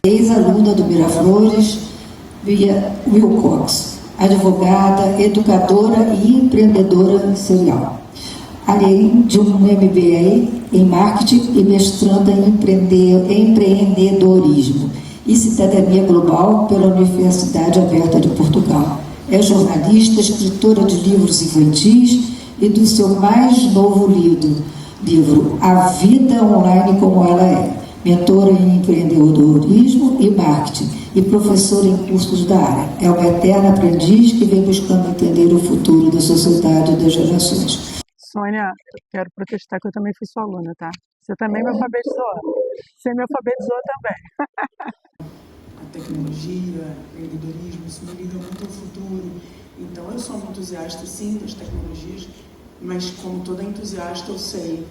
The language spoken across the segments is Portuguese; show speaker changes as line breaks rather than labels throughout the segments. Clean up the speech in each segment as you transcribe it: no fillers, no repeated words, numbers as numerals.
ex-aluna do Miraflores, via Wilcox, advogada, educadora e empreendedora serial. Além de um MBA em marketing e mestranda em empreendedorismo e cidadania global pela Universidade Aberta de Portugal. É jornalista, escritora de livros infantis e do seu mais novo livro, A Vida Online Como Ela É, mentora em empreendedorismo e marketing e professora em cursos da área. É uma eterna aprendiz que vem buscando entender o futuro da sociedade e das gerações.
Sônia, eu quero protestar que eu também fui sua aluna, tá? Você também me alfabetizou. Você me alfabetizou também.
A tecnologia, o empreendedorismo, isso me liga muito ao futuro. Então, eu sou uma entusiasta, sim, das tecnologias, mas como toda entusiasta, eu sei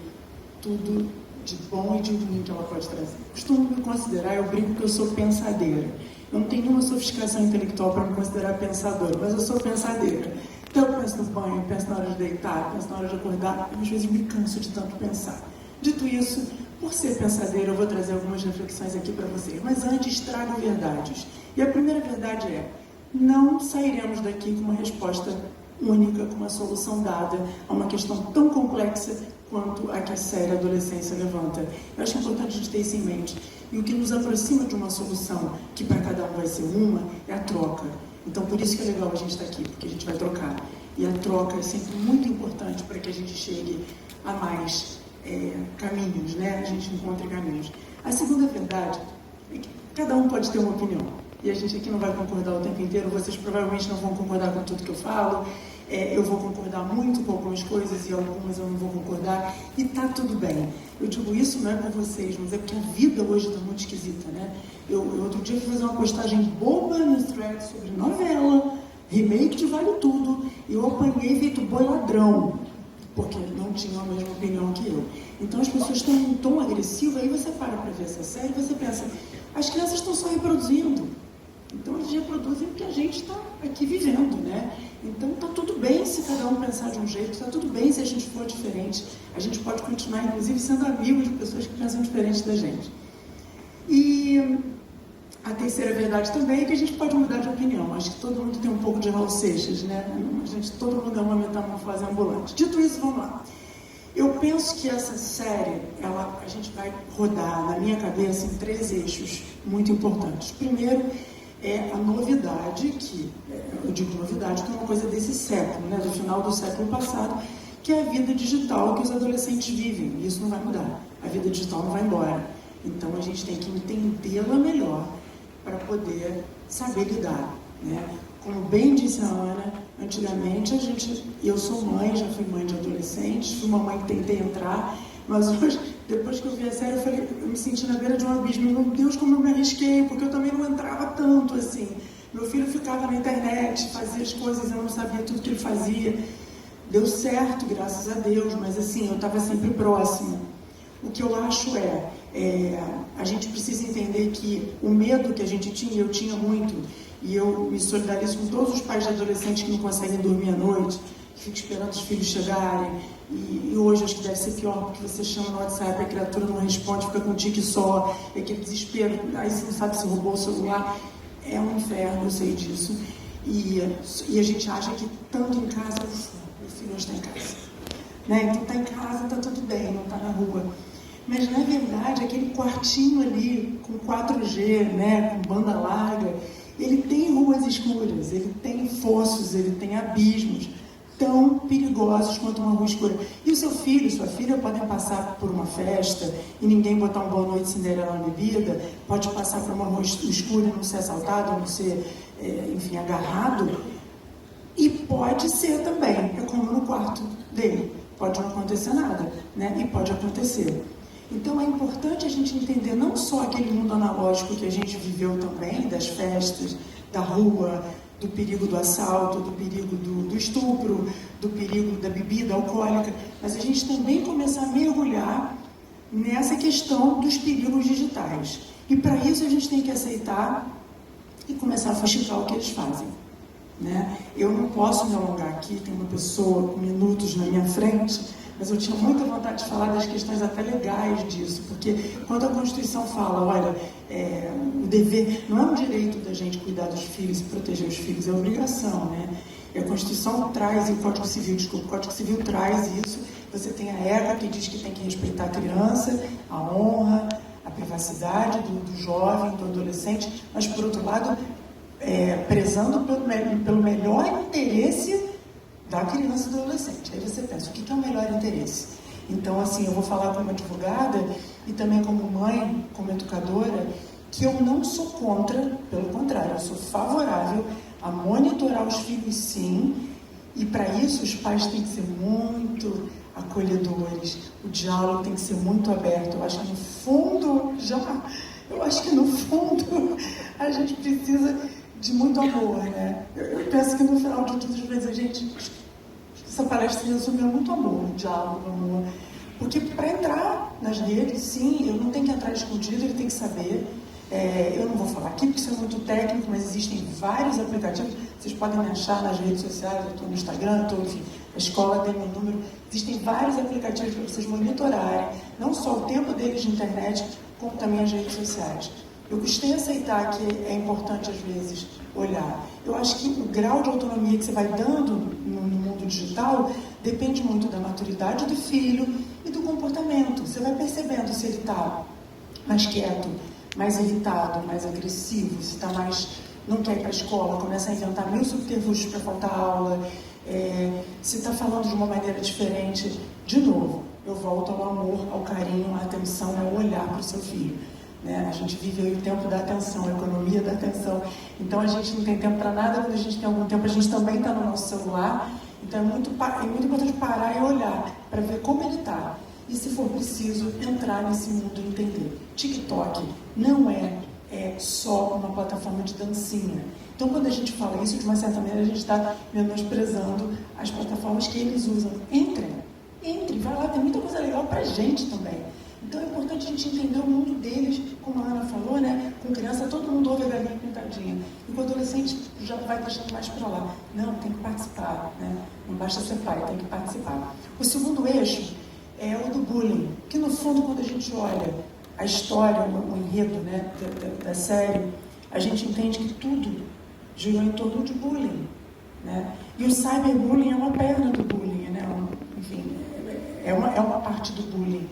tudo de bom e de ruim que ela pode trazer. Costumo me considerar, eu brinco que eu sou pensadeira. Eu não tenho nenhuma sofisticação intelectual para me considerar pensadora, mas eu sou pensadeira. Então eu penso no banho, penso na hora de deitar, penso na hora de acordar, e às vezes me canso de tanto pensar. Dito isso, por ser pensadeira, eu vou trazer algumas reflexões aqui para vocês, mas antes trago verdades. E a primeira verdade é, não sairemos daqui com uma resposta única, com uma solução dada a uma questão tão complexa quanto a que a séria adolescência levanta. Eu acho importante a gente ter isso em mente. E o que nos aproxima de uma solução, que para cada um vai ser uma, é a troca. Então, por isso que é legal a gente estar aqui, porque a gente vai trocar. E a troca é sempre muito importante para que a gente chegue a mais caminhos, né? A gente encontre caminhos. A segunda verdade é que cada um pode ter uma opinião. E a gente aqui não vai concordar o tempo inteiro, vocês provavelmente não vão concordar com tudo que eu falo, eu vou concordar muito com algumas coisas e algumas eu não vou concordar, e tá tudo bem. Eu digo isso não é por vocês, mas é porque a vida hoje está muito esquisita, né? Eu outro dia fui fazer uma postagem boba no thread sobre novela, remake de Vale Tudo, e eu apanhei feito boi ladrão, porque não tinham a mesma opinião que eu. Então as pessoas têm um tom agressivo, aí você para ver essa série e você pensa, as crianças estão só reproduzindo. Então eles reproduzem o que a gente está aqui vivendo, né? Então está tudo bem se cada um pensar de um jeito, está tudo bem se a gente for diferente. A gente pode continuar, inclusive, sendo amigos de pessoas que pensam diferente da gente. E a terceira verdade também é que a gente pode mudar de opinião. Acho que todo mundo tem um pouco de Raul Seixas, né? Todo mundo é uma metamorfose ambulante. Dito isso, vamos lá. Eu penso que essa série, a gente vai rodar na minha cabeça em 3 eixos muito importantes. Primeiro, é a novidade, eu digo novidade, que é uma coisa desse século, né, do final do século passado, que é a vida digital que os adolescentes vivem. E isso não vai mudar. A vida digital não vai embora. Então a gente tem que entendê-la melhor para poder saber lidar, né? Como bem disse a Ana, antigamente eu sou mãe, já fui mãe de adolescentes, fui uma mãe que tentei entrar, mas hoje, depois que eu vi a série, eu me senti na beira de um abismo. Meu Deus, como eu me arrisquei, porque eu também não entrava tanto assim. Meu filho ficava na internet, fazia as coisas, eu não sabia tudo que ele fazia. Deu certo, graças a Deus, mas assim, eu estava sempre próxima. O que eu acho a gente precisa entender que o medo que a gente tinha, eu tinha muito, e eu me solidarizo com todos os pais de adolescentes que não conseguem dormir à noite, que ficam esperando os filhos chegarem, e hoje acho que deve ser pior, porque você chama no WhatsApp, a criatura não responde, fica com um tique só, é aquele desespero, aí você não sabe se roubou o celular, é um inferno, eu sei disso, e a gente acha que tanto em casa, meu filho hoje está em casa, né? Então está em casa, está tudo bem, não está na rua. Mas, na verdade, aquele quartinho ali, com 4G, né, com banda larga, ele tem ruas escuras, ele tem fossos, ele tem abismos tão perigosos quanto uma rua escura. E o seu filho e sua filha podem passar por uma festa e ninguém botar um boa noite Cinderela na bebida, pode passar por uma rua escura e não ser assaltado, não ser, enfim, agarrado. E pode ser também, é como no quarto dele, pode não acontecer nada, né? E pode acontecer. Então é importante a gente entender não só aquele mundo analógico que a gente viveu também, das festas, da rua, do perigo do assalto, do perigo do estupro, do perigo da bebida alcoólica, mas a gente também começar a mergulhar nessa questão dos perigos digitais. E para isso a gente tem que aceitar e começar a fustigar o que eles fazem, né? Eu não posso me alongar aqui, tem uma pessoa com minutos na minha frente, mas eu tinha muita vontade de falar das questões até legais disso, porque quando a Constituição fala, olha, o dever, não é um direito da gente cuidar dos filhos e proteger os filhos, é obrigação, né? E a Constituição traz, e o Código Civil traz isso. Você tem a ECA, que diz que tem que respeitar a criança, a honra, a privacidade do jovem, do adolescente, mas, por outro lado, prezando pelo melhor interesse da criança e do adolescente. Aí você pensa, o que é o melhor interesse? Então, assim, eu vou falar como advogada e também como mãe, como educadora, que eu não sou contra, pelo contrário, eu sou favorável a monitorar os filhos, sim, e para isso os pais têm que ser muito acolhedores, o diálogo tem que ser muito aberto. Eu acho que no fundo, a gente precisa de muito amor, né? Eu penso que no final de tudo, às vezes, a gente, essa palestra resumiu muito amor, diálogo, amor, porque para entrar nas redes, sim, eu não tenho que entrar escondido, ele tem que saber. Eu não vou falar aqui porque isso é muito técnico, mas existem vários aplicativos, vocês podem me achar nas redes sociais, eu estou no Instagram, enfim, a escola tem meu número, existem vários aplicativos para vocês monitorarem, não só o tempo deles de internet, como também as redes sociais. Eu custei aceitar que é importante, às vezes, olhar. Eu acho que o grau de autonomia que você vai dando no mundo digital depende muito da maturidade do filho e do comportamento. Você vai percebendo se ele está mais quieto, mais irritado, mais agressivo, se está mais, não quer ir para a escola, começa a inventar mil subterfúgios para faltar aula, se está falando de uma maneira diferente. De novo, eu volto ao amor, ao carinho, à atenção, ao olhar para o seu filho. Né? A gente vive aí o tempo da atenção, a economia da atenção. Então a gente não tem tempo para nada, quando a gente tem algum tempo, a gente também está no nosso celular. Então é muito importante parar e olhar para ver como ele está. E, se for preciso, entrar nesse mundo e entender. TikTok não é só uma plataforma de dancinha. Então, quando a gente fala isso, de uma certa maneira, a gente está menosprezando as plataformas que eles usam. Entre, vai lá, tem muita coisa legal para a gente também. Então, é importante a gente entender o mundo deles, como a Ana falou, né? Com criança, todo mundo ouve a galinha pintadinha. E com adolescente, já vai deixando mais para lá. Não, tem que participar, né? Não basta ser pai, tem que participar. O segundo eixo é o do bullying, que no fundo, quando a gente olha a história, o enredo, né, da série, a gente entende que tudo girou em torno de bullying, né? E o cyberbullying é uma perna do bullying, né? Enfim, é uma parte do bullying.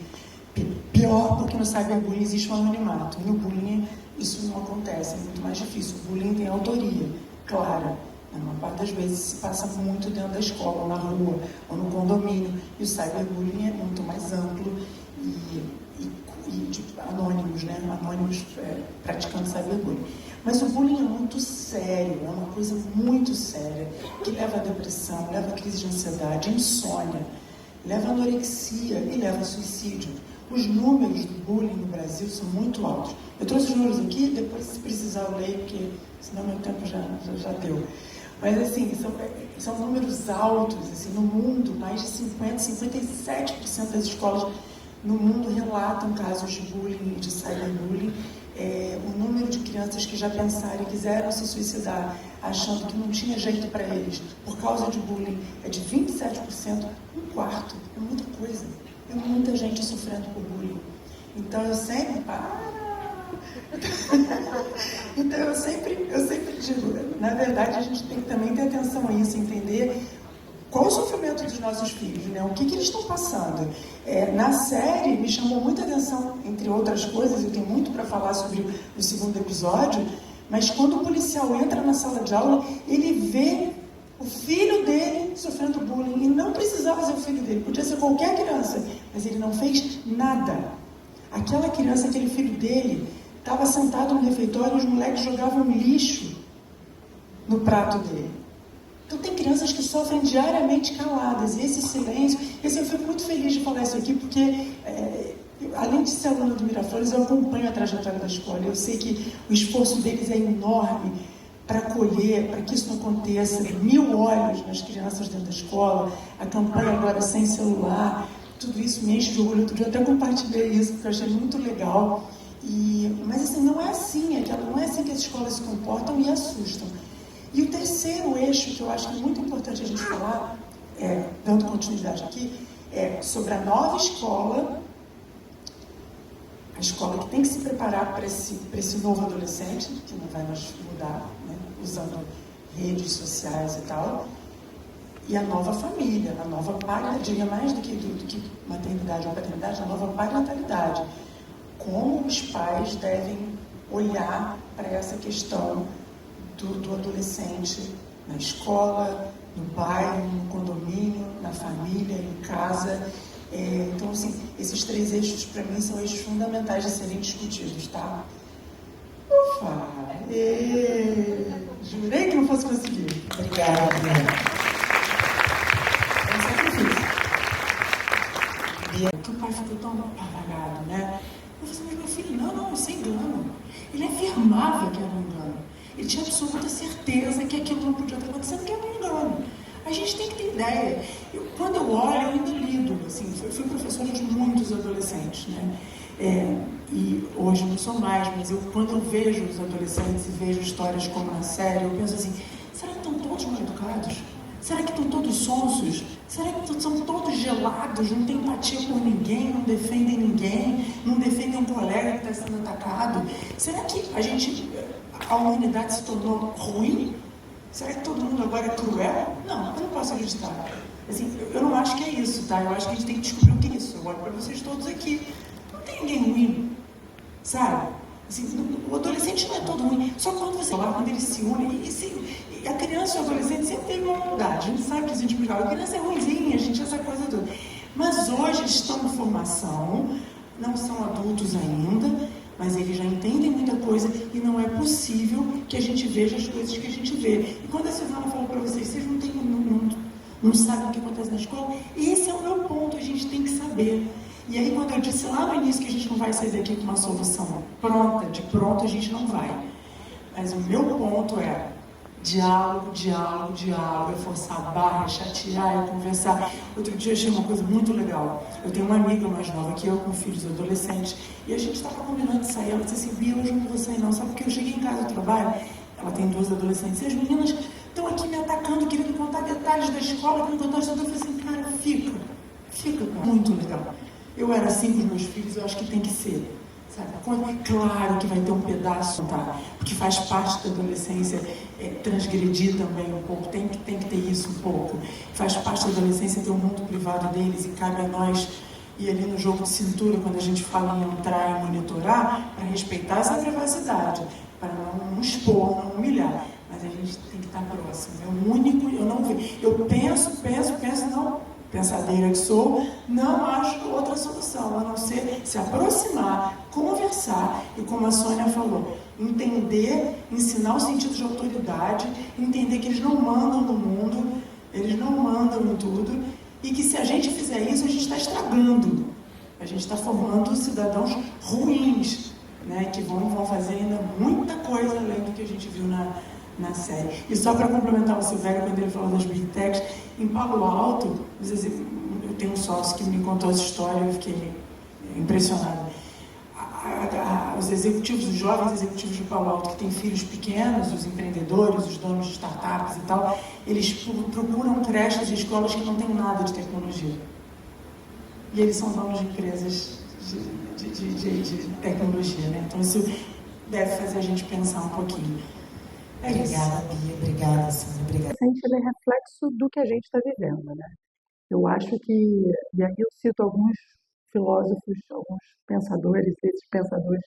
Pior, porque no cyberbullying existe um anonimato, e no bullying isso não acontece, é muito mais difícil. O bullying tem autoria clara. Na maior parte das vezes se passa muito dentro da escola, ou na rua, ou no condomínio. E o cyberbullying é muito mais amplo e de anônimos, né? Anônimos praticando cyberbullying. Mas o bullying é muito sério, é uma coisa muito séria, que leva à depressão, leva à crise de ansiedade, insônia, leva à anorexia e leva ao suicídio. Os números do bullying no Brasil são muito altos. Eu trouxe os números aqui, depois, se precisar, eu leio, porque senão meu tempo já deu. Mas, assim, são números altos. Assim, no mundo, mais de 57% das escolas no mundo relatam casos de bullying e de cyberbullying. O número de crianças que já pensaram e quiseram se suicidar, achando que não tinha jeito para eles, por causa de bullying, é de 27%, um quarto. É muita coisa. É muita gente sofrendo por bullying. Então, eu sempre Então, eu sempre digo, na verdade, a gente tem que também ter atenção a isso, entender qual o sofrimento dos nossos filhos, né? O que eles estão passando. Na série, me chamou muita atenção, entre outras coisas, eu tenho muito para falar sobre o segundo episódio, mas quando o policial entra na sala de aula, ele vê o filho dele sofrendo bullying, e não precisava ser o filho dele, podia ser qualquer criança, mas ele não fez nada. Aquela criança, aquele filho dele, estava sentado no refeitório e os moleques jogavam lixo no prato dele. Então tem crianças que sofrem diariamente caladas, e esse silêncio, eu fico muito feliz de falar isso aqui, porque além de ser aluna do Miraflores, eu acompanho a trajetória da escola, eu sei que o esforço deles é enorme para acolher, para que isso não aconteça, 1000 olhos nas crianças dentro da escola, a campanha agora sem celular, tudo isso me enche de orgulho. Outro dia eu até compartilhei isso, porque eu achei muito legal. Mas assim, não é assim que as escolas se comportam e assustam. E o terceiro eixo, que eu acho que é muito importante a gente falar, dando continuidade aqui, sobre a nova escola, a escola que tem que se preparar para esse novo adolescente, que não vai mais mudar, né, usando redes sociais e tal, e a nova família, a nova parentalidade, mais do que maternidade ou paternidade, a nova parentalidade. Como os pais devem olhar para essa questão do adolescente na escola, no bairro, no condomínio, na família, em casa. Então, assim, esses 3 eixos, para mim, são eixos fundamentais de serem discutidos, tá? Ufa! Jurei que não fosse conseguir.
Obrigada, Bia.
É um sacrifício. Que o pai ficou tão apagado, né? Eu falei, mas meu filho, não, isso é engano. Ele afirmava que era um engano. Ele tinha absoluta certeza que aquilo não podia estar acontecendo, que era um engano. A gente tem que ter ideia. Quando eu olho, eu ainda lido. Assim, fui professora de muitos adolescentes, né? E hoje não sou mais, mas quando eu vejo os adolescentes e vejo histórias como na série, eu penso assim, será que estão todos mal educados? Será que estão todos sonsos? Será que são todos gelados, não têm empatia por ninguém, não defendem ninguém, não defendem um colega que está sendo atacado? Será que a humanidade se tornou ruim? Será que todo mundo agora é cruel? Não, eu não posso acreditar. Assim, eu não acho que é isso, tá? Eu acho que a gente tem que descobrir o que é isso. Eu olho para vocês todos aqui. Não tem ninguém ruim, sabe? Assim, o adolescente não é todo ruim. Só quando eles se unem. E a criança e o adolescente sempre teve uma maldade. A gente sabe que a gente explicar. A criança é ruimzinha, a gente essa coisa toda. Mas hoje estão em formação, não são adultos ainda, mas eles já entendem muita coisa e não é possível que a gente veja as coisas que a gente vê. E quando a Silvana falou para vocês não sabem o que acontece na escola, esse é o meu ponto, a gente tem que saber. E aí quando eu disse lá no início que a gente não vai sair daqui com uma solução pronta, de pronto a gente não vai. Mas o meu ponto é diálogo, é forçar a barra, é chatear, é conversar. Outro dia eu achei uma coisa muito legal. Eu tenho uma amiga mais nova que eu, com filhos adolescentes, e a gente estava combinando de sair. Ela disse assim, Bia, hoje eu não vou sair não, sabe? Porque eu cheguei em casa do trabalho, ela tem 2 adolescentes, e as meninas estão aqui me atacando, querendo contar detalhes da escola, querendo contar isso. Eu falei assim, cara, fica, cara. Muito legal. Eu era assim com os meus filhos, eu acho que tem que ser. Sabe? Claro que vai ter um pedaço, tá? Porque faz parte da adolescência transgredir também um pouco, tem que ter isso um pouco. Faz parte da adolescência ter um mundo privado deles e cabe a nós ir ali no jogo de cintura, quando a gente fala em entrar e monitorar, para respeitar essa privacidade, para não expor, não humilhar. Mas a gente tem que estar próximo. É o único, eu não vejo. Eu penso, não, pensadeira que sou, não acho outra solução, a não ser se aproximar, conversar e, como a Sônia falou, entender, ensinar o sentido de autoridade, entender que eles não mandam no mundo, eles não mandam em tudo, e que se a gente fizer isso, a gente está estragando, a gente está formando cidadãos ruins, né, que vão fazer ainda muita coisa além do que a gente viu na série. E só para complementar o Silvério, quando ele falou das Big Techs, em Palo Alto, eu tenho um sócio que me contou essa história, eu fiquei impressionada. Os executivos, os jovens executivos de Palo Alto que têm filhos pequenos, os empreendedores, os donos de startups e tal, eles procuram creches e escolas que não têm nada de tecnologia. E eles são donos de empresas de tecnologia, né? Então isso deve fazer a gente pensar um pouquinho.
Obrigada, Bia. Obrigada, Sandra. Obrigada.
Ele é reflexo do que a gente está vivendo, né? Eu acho que, e aí eu cito alguns filósofos, alguns pensadores, esses pensadores,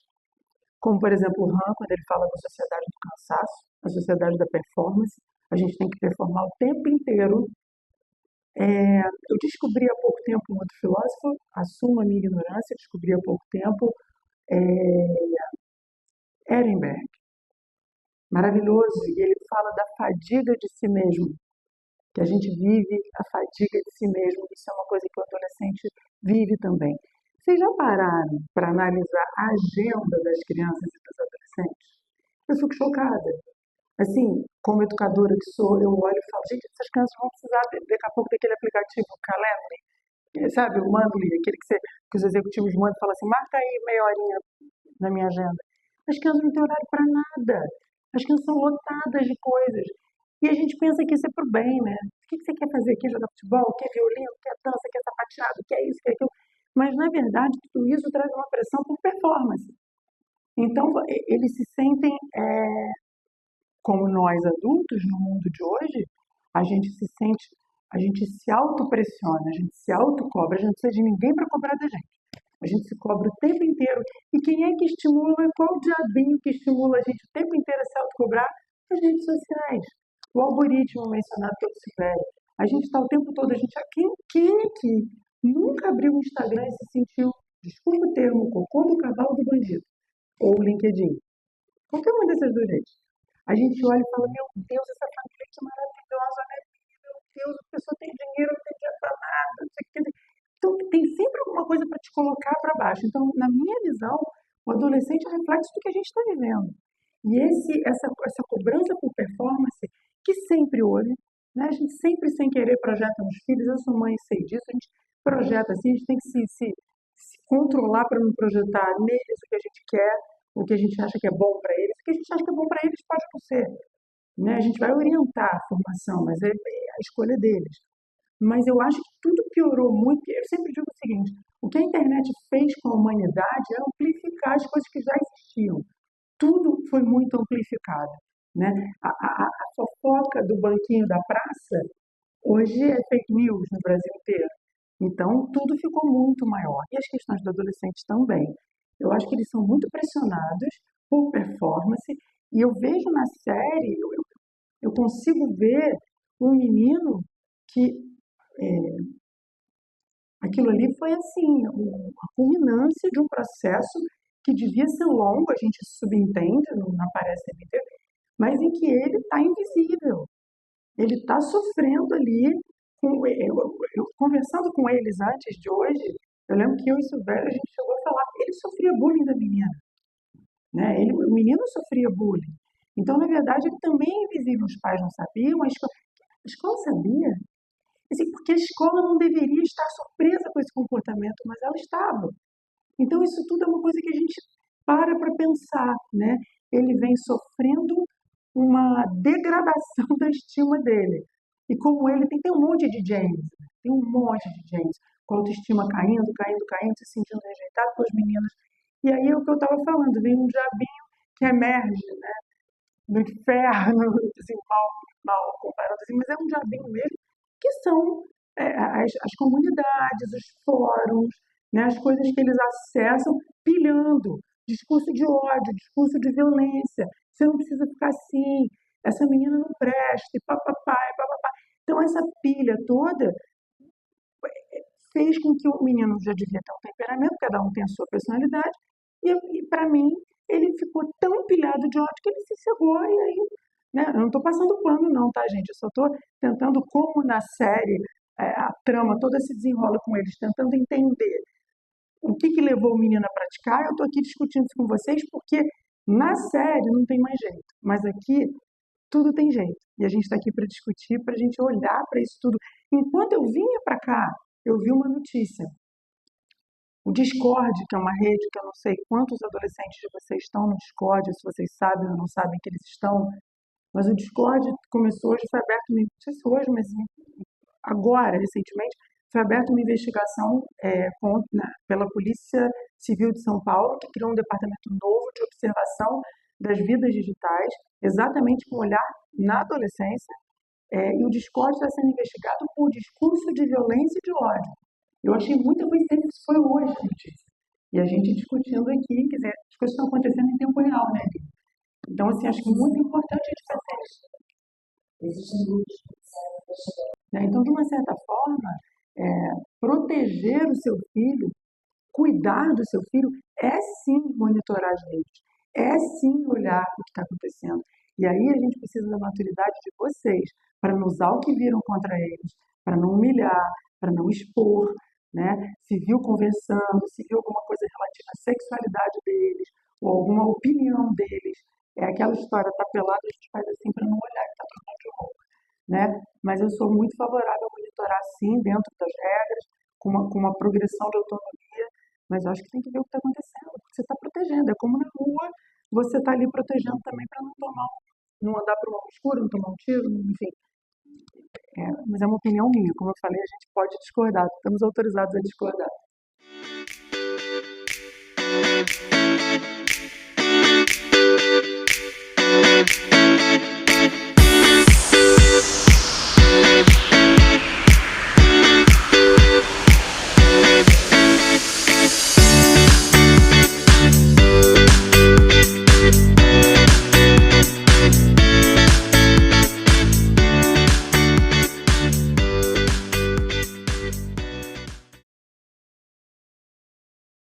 como por exemplo o Han, quando ele fala da sociedade do cansaço, a sociedade da performance, a gente tem que performar o tempo inteiro. Eu descobri há pouco tempo um outro filósofo, assumo a minha ignorância, descobri há pouco tempo, Ehrenberg, maravilhoso, e ele fala da fadiga de si mesmo, que a gente vive a fadiga de si mesmo, isso é uma coisa que o adolescente vive também. Vocês já pararam para analisar a agenda das crianças e dos adolescentes? Eu fico chocada. Assim, como educadora que sou, eu olho e falo, gente, essas crianças vão precisar daqui a pouco daquele aplicativo Calendly, sabe, o Mandly, aquele que os executivos mandam e falam assim, marca aí meia horinha na minha agenda. As crianças não têm horário para nada. As crianças são lotadas de coisas. E a gente pensa que isso é pro bem, né? O que você quer fazer aqui? Jogar futebol? Quer violino? Quer dança? Quer sapateado? chateado, quer isso, quer aquilo. Mas, na verdade, tudo isso traz uma pressão por performance. Então, eles se sentem, como nós adultos, no mundo de hoje, a gente se sente, a gente se autopressiona, a gente se autocobra, a gente não precisa de ninguém para cobrar da gente. A gente se cobra o tempo inteiro. E quem é que estimula, qual o diabinho que estimula a gente o tempo inteiro a se autocobrar? As redes sociais. O algoritmo mencionado pelo Silvério. A gente está o tempo todo, quem aqui nunca abriu o Instagram e se sentiu, desculpa o termo, cocô do cavalo do bandido? Ou o LinkedIn? Qualquer uma dessas duas redes. A gente olha e fala, meu Deus, essa família que maravilhosa, né? Meu Deus, a pessoa tem dinheiro, não tem dinheiro para nada, não sei o que. Então, tem sempre alguma coisa para te colocar para baixo. Então, na minha visão, o adolescente é um reflexo do que a gente está vivendo. E essa cobrança por performance, que sempre houve, né? A gente sempre, sem querer, projeta nos filhos. Eu sou mãe e sei disso. A gente projeta assim, a gente tem que se controlar para não projetar neles o que a gente quer, o que a gente acha que é bom para eles. O que a gente acha que é bom para eles pode não ser. Né? A gente vai orientar a formação, mas é a escolha deles. Mas eu acho que tudo piorou muito. Eu sempre digo o seguinte: o que a internet fez com a humanidade é amplificar as coisas que já existiam. Tudo foi muito amplificado. Né? A fofoca do banquinho da praça hoje é fake news no Brasil inteiro. Então, tudo ficou muito maior. E as questões do adolescente também. Eu acho que eles são muito pressionados por performance. E eu vejo na série, eu consigo ver um menino que aquilo ali foi assim, a culminância de um processo que devia ser longo, a gente subentende, não aparece o tempo inteiro, mas em que ele está invisível. Ele está sofrendo ali. Eu conversando com eles antes de hoje, eu lembro que eu e o Silvério, a gente chegou a falar que ele sofria bullying da menina. Né? O menino sofria bullying. Então, na verdade, ele também é invisível. Os pais não sabiam, a escola sabia. Assim, porque a escola não deveria estar surpresa com esse comportamento, mas ela estava. Então, isso tudo é uma coisa que a gente para pensar. Né? Ele vem sofrendo uma degradação da estima dele. E como ele tem um monte de James, né? Tem um monte de James, com a autoestima caindo, caindo, caindo, se sentindo rejeitado pelas meninas. E aí é o que eu estava falando, vem um diabinho que emerge, né, do inferno, assim, mal comparado, assim, mas é um diabinho mesmo, que são as comunidades, os fóruns, né, as coisas que eles acessam pilhando, discurso de ódio, discurso de violência, você não precisa ficar assim, essa menina não presta, e papapá, e papapá. Então essa pilha toda fez com que o menino já devia ter um temperamento, cada um tem a sua personalidade, e para mim ele ficou tão empilhado de ódio que ele se cegou e aí, né, eu não estou passando pano não, tá gente, eu só estou tentando como na série a trama toda se desenrola com eles, tentando entender o que levou o menino a praticar. Eu estou aqui discutindo isso com vocês porque na série não tem mais jeito, mas aqui tudo tem jeito. E a gente está aqui para discutir, para a gente olhar para isso tudo. Enquanto eu vinha para cá, eu vi uma notícia. O Discord, que é uma rede que eu não sei quantos adolescentes de vocês estão no Discord, se vocês sabem ou não sabem que eles estão, mas o Discord começou hoje, foi aberto, não sei se hoje, mas agora, recentemente, foi aberta uma investigação pela Polícia Civil de São Paulo, que criou um departamento novo de observação das vidas digitais, exatamente com olhar na adolescência, e o Discord está sendo investigado por discurso de violência e de ódio. Eu achei muita coincidência, isso foi hoje a notícia. E a gente discutindo aqui, quer dizer, as coisas estão acontecendo em tempo real, né? Então, assim, acho que é muito importante a gente fazer isso. Existem grupos. Então, de uma certa forma, proteger o seu filho, cuidar do seu filho, é sim monitorar as redes, é sim olhar o que está acontecendo. E aí a gente precisa da maturidade de vocês, para não usar o que viram contra eles, para não humilhar, para não expor, né? Se viu conversando, se viu alguma coisa relativa à sexualidade deles, ou alguma opinião deles, é aquela história, tá pelado, a gente faz assim para não olhar que tá todo mundo de roupa. Né? Mas eu sou muito favorável a monitorar, sim, dentro das regras, com uma progressão de autonomia, mas eu acho que tem que ver o que está acontecendo, porque você está protegendo. É como na rua, você está ali protegendo também para não andar para uma escura, não tomar um tiro, enfim. Mas é uma opinião minha, como eu falei, a gente pode discordar, estamos autorizados a discordar.